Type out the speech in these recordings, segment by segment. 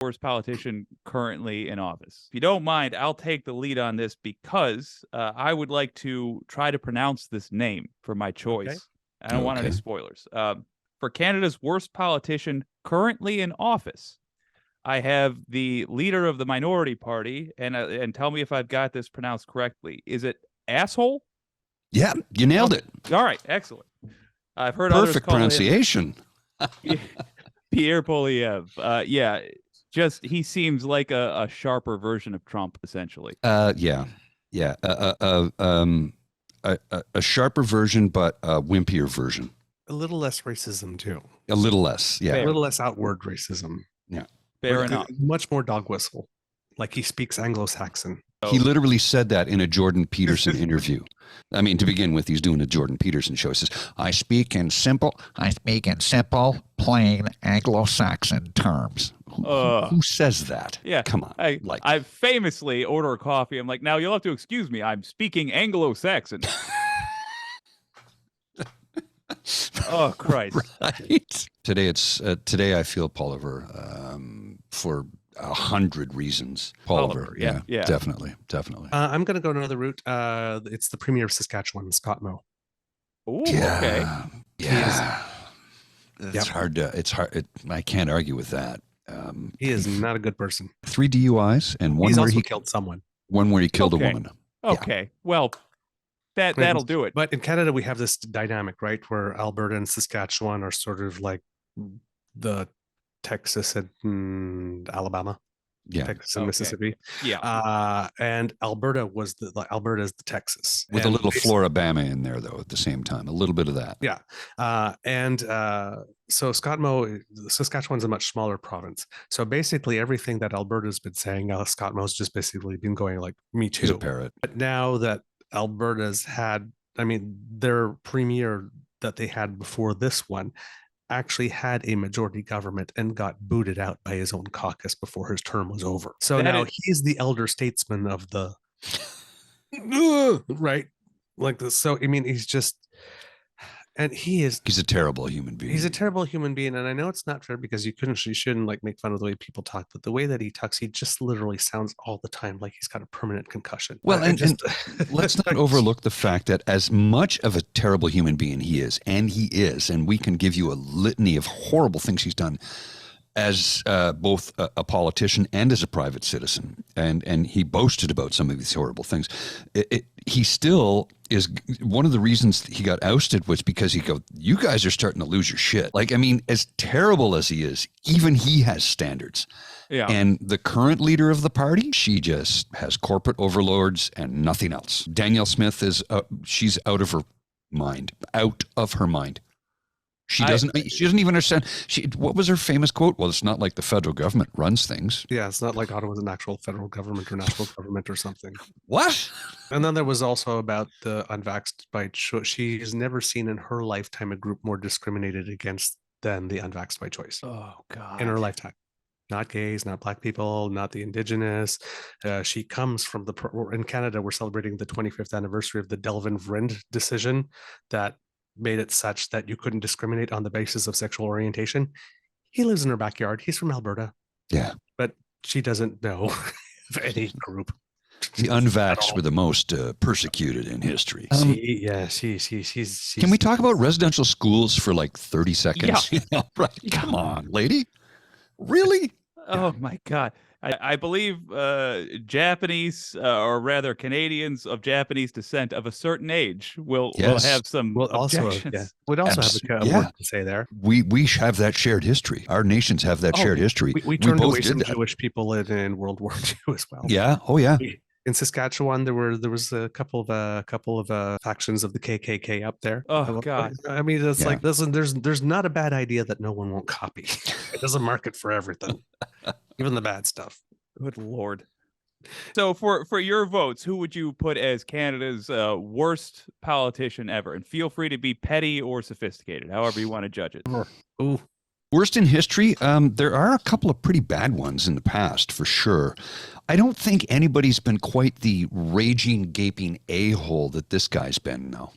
worst politician currently in office. If you don't mind, I'll take the lead on this because I would like to try to pronounce this name for my choice. Okay. I don't want any spoilers. For Canada's worst politician currently in office, I have the leader of the minority party, and tell me if I've got this pronounced correctly. Is it asshole? Yeah, you nailed it. All right, excellent. I've heard perfect pronunciation. Pierre Poilievre. Yeah, just he seems like a sharper version of Trump, essentially. Yeah. A sharper version, but a wimpier version. A little less racism too. A little less, yeah. A little less outward racism. Yeah. Fair enough. Much more dog whistle, like he speaks Anglo-Saxon. He literally said that in a Jordan Peterson interview. I mean, to begin with, he's doing a Jordan Peterson show. He says, I speak in simple, plain Anglo-Saxon terms. Who says that? Yeah. Come on. I famously order a coffee. I'm like, now you'll have to excuse me. I'm speaking Anglo-Saxon. Oh, Christ. Right. Today I feel Poilievre for 100 reasons. Poilievre, yeah, definitely. I'm going to go another route. It's the Premier of Saskatchewan, Scott Moe. Ooh, okay. Yeah. It's hard. I can't argue with that. He is not a good person. 3 DUIs and one where he killed someone. One where he killed a woman. Okay. Yeah. Well, that'll do it. But in Canada, we have this dynamic, right, where Alberta and Saskatchewan are sort of like the Texas and Alabama, Texas and Mississippi, and Alberta is the Texas with a little Floribama in there, though. At the same time, a little bit of that. So Scott Moe, Saskatchewan's a much smaller province. So basically, everything that Alberta's been saying, Scott Moe's just basically been going like, "Me too." He's a parrot. But now that Alberta's had, their premier that they had before this one actually had a majority government and got booted out by his own caucus before his term was over. So now he's the elder statesman of the right, like this. So he's just, and he's a terrible human being. He's a terrible human being, and I know it's not fair because you shouldn't like make fun of the way people talk, but the way that he talks, he just literally sounds all the time like he's got a permanent concussion. Well, and let's not overlook the fact that as much of a terrible human being he is, and we can give you a litany of horrible things he's done as both a politician and as a private citizen, and he boasted about some of these horrible things. He still is one of the reasons he got ousted was because you guys are starting to lose your shit. Like, as terrible as he is, even he has standards. Yeah. And the current leader of the party, she just has corporate overlords and nothing else. Danielle Smith she's out of her mind. She doesn't even understand. What was her famous quote? Well, it's not like the federal government runs things. Yeah, it's not like Ottawa's an actual federal government or national government or something. What? And then there was also about the unvaxxed by choice. She has never seen in her lifetime a group more discriminated against than the unvaxxed by choice. Oh, God. In her lifetime. Not gays, not Black people, not the Indigenous. She comes from in Canada, we're celebrating the 25th anniversary of the Delvin Vrind decision that made it such that you couldn't discriminate on the basis of sexual orientation. He lives in her backyard. He's from Alberta. Yeah. But she doesn't know of any group. The unvaxxed were the most persecuted in history. She's. Can we talk about residential schools for like 30 seconds? Yeah. Right. Come on, lady. Really? Oh, my God. I believe Japanese, or rather Canadians of Japanese descent of a certain age will have some objections. Would also have a word to say there. We have that shared history. Our nations have that shared history. We turned away some Jewish people in World War II as well. Yeah. Oh, yeah. In Saskatchewan, there was a couple of factions of the KKK up there. Oh, God! It's like, listen, there's not a bad idea that no one won't copy. It doesn't market for everything, even the bad stuff. Good Lord! So for your votes, who would you put as Canada's worst politician ever? And feel free to be petty or sophisticated, however you want to judge it. Ooh. Worst in history? There are a couple of pretty bad ones in the past, for sure. I don't think anybody's been quite the raging, gaping a-hole that this guy's been, no.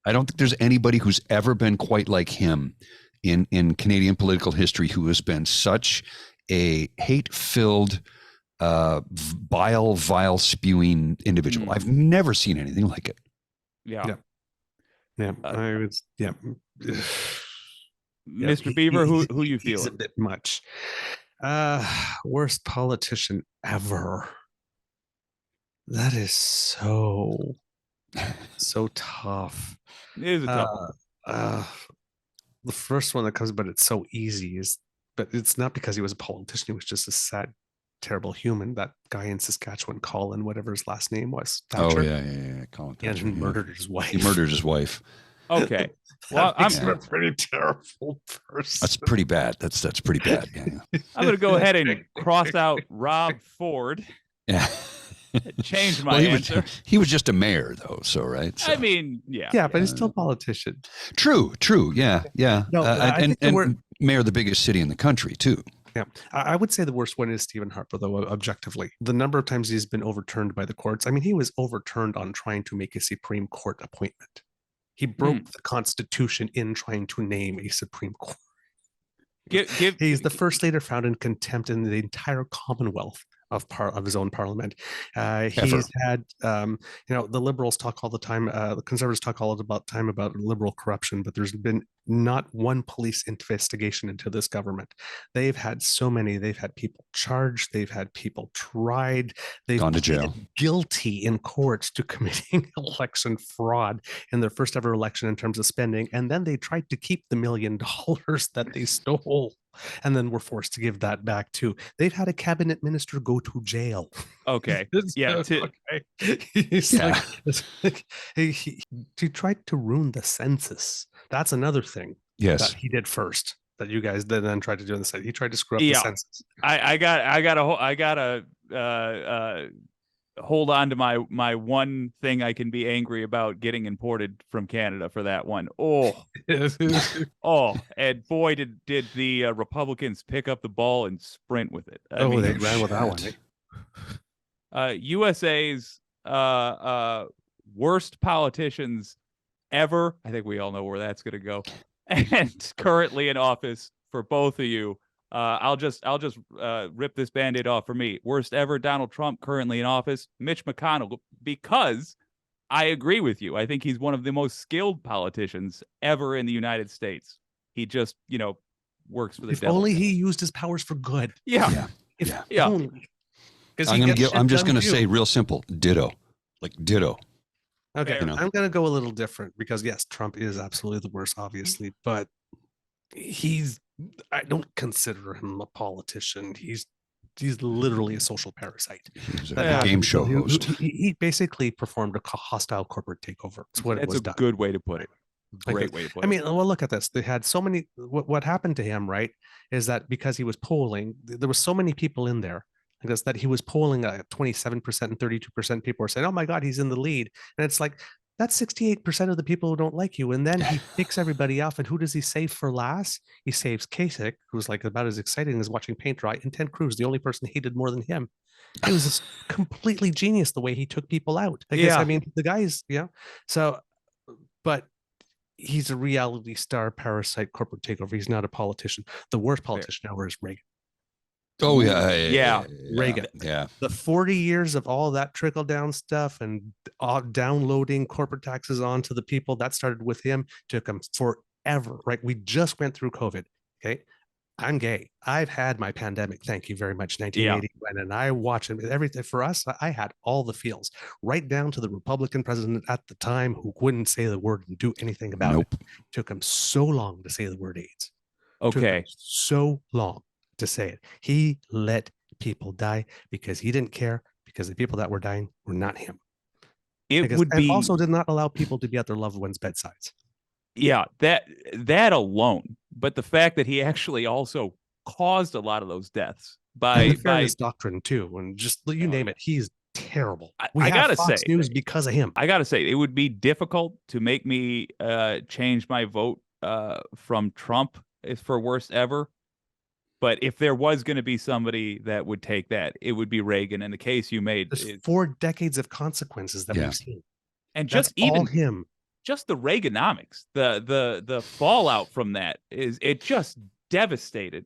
I don't think there's anybody who's ever been quite like him in Canadian political history who has been such a hate-filled, vile spewing individual. I've never seen anything like it. Yeah. I was, Mr. Beaver, who you he's a feeling? bit much. Worst politician ever. That is so tough. It is a tough one. The first one that comes, but it's so easy, but it's not because he was a politician. He was just a sad, terrible human. That guy in Saskatchewan, Colin, whatever his last name was. Thatcher. Oh yeah. Colin Thatcher, He murdered his wife. He murdered his wife. Okay. Well, I'm a pretty terrible person. That's pretty bad. That's pretty bad. Yeah. I'm going to go ahead and cross out Rob Ford. Yeah. Change my answer. He was just a mayor, though. So right. So. I mean, but he's still a politician. True. Yeah. No, and mayor of the biggest city in the country too. Yeah, I would say the worst one is Stephen Harper, though, objectively. The number of times he's been overturned by the courts. I mean, he was overturned on trying to make a Supreme Court appointment. He broke the Constitution in trying to name a Supreme Court. He's the first leader found in contempt in the entire Commonwealth of his own parliament. He's had, the liberals talk all the time, the conservatives talk all the time about liberal corruption, but there's been not one police investigation into this government. They've had so many. They've had people charged. They've had people tried. They've gone to jail, guilty in courts to committing election fraud in their first ever election in terms of spending. And then they tried to keep the $1 million that they stole, and then were forced to give that back too. They've had a cabinet minister go to jail. Okay. Yeah. He tried to ruin the census. That's another thing. Yes, that he did first. That you guys then tried to do in the site. He tried to screw up the census. I gotta hold on to my one thing I can be angry about getting imported from Canada for that one. And boy, did the Republicans pick up the ball and sprint with it. I mean, they ran with that one. USA's worst politicians ever. I think we all know where that's going to go. And currently in office for both of you. I'll just rip this Band-Aid off for me. Worst ever, Donald Trump, currently in office. Mitch McConnell, because I agree with you. I think he's one of the most skilled politicians ever in the United States. He just, works for the devil. If only he used his powers for good. Yeah. Only. I'm just gonna say real simple. Ditto. Like ditto. Okay. I'm gonna go a little different because yes, Trump is absolutely the worst, obviously, but I don't consider him a politician. He's literally a social parasite. He's a game show host. He basically performed a hostile corporate takeover. That's a good way to put it. Great way to put it. I mean, well, look at this. They had so many. What happened to him, right, is that because he was polling, there was so many people in there. I guess that he was polling 27% and 32% people were saying, "Oh my God, he's in the lead," and it's like, that's 68% of the people who don't like you. And then he picks everybody off. And who does he save for last? He saves Kasich, who's like about as exciting as watching paint dry, and Ted Cruz, the only person hated more than him. It was completely genius the way he took people out. I mean, the guy's, So, but he's a reality star parasite corporate takeover. He's not a politician. The worst politician ever is Reagan. Oh yeah. Reagan. Yeah. The 40 years of all that trickle down stuff and downloading corporate taxes onto the people, that started with him, took him forever, right? We just went through COVID. Okay. I'm gay. I've had my pandemic. Thank you very much. 1980. And I watch it. Everything for us. I had all the feels, right down to the Republican president at the time who wouldn't say the word and do anything about it. Took him so long to say the word AIDS. Okay. So long to say it. He let people die because he didn't care, because the people that were dying were not him. And also did not allow people to be at their loved ones' bedsides. Yeah, that alone. But the fact that he actually also caused a lot of those deaths by the fairness doctrine too, and just you name it, he's terrible. I gotta Fox News because of him. I gotta say, it would be difficult to make me change my vote from Trump for worst ever. But if there was going to be somebody that would take that, it would be Reagan. And the case you made, there's 4 decades of consequences that we've seen, and just even him, just the Reaganomics, the fallout from that it just devastated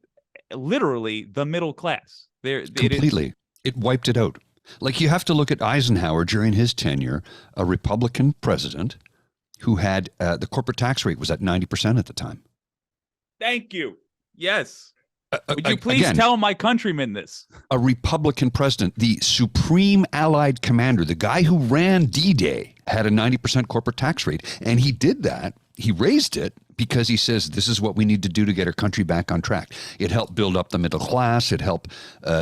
literally the middle class. Completely. It wiped it out. Like, you have to look at Eisenhower during his tenure, a Republican president who had the corporate tax rate was at 90% at the time. Thank you. Yes. Would you please again, tell my countrymen this? A Republican president, the supreme Allied commander, the guy who ran D-Day, had a 90% corporate tax rate. And he did that. He raised it because he says this is what we need to do to get our country back on track. It helped build up the middle class. It helped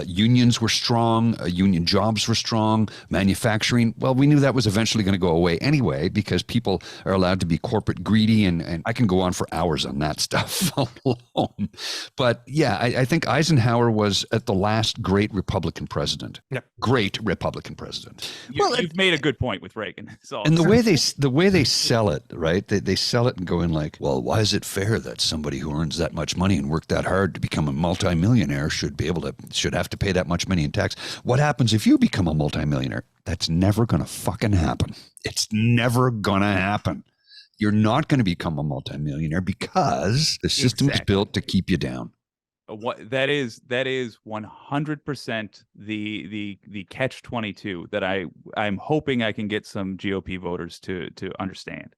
unions were strong. Union jobs were strong. Manufacturing. Well, we knew that was eventually going to go away anyway because people are allowed to be corporate greedy. And I can go on for hours on that stuff alone. But yeah, I think Eisenhower was at the last great Republican president. Yep. Great Republican president. You've made a good point with Reagan. And the way they sell it, right? They sell it and go in like, well, why is it fair that somebody who earns that much money and worked that hard to become a multimillionaire should have to pay that much money in tax? What happens if you become a multimillionaire? That's never going to fucking happen. It's never going to happen. You're not going to become a multimillionaire because the system is built to keep you down. That is 100% the catch-22 that I'm hoping I can get some GOP voters to understand.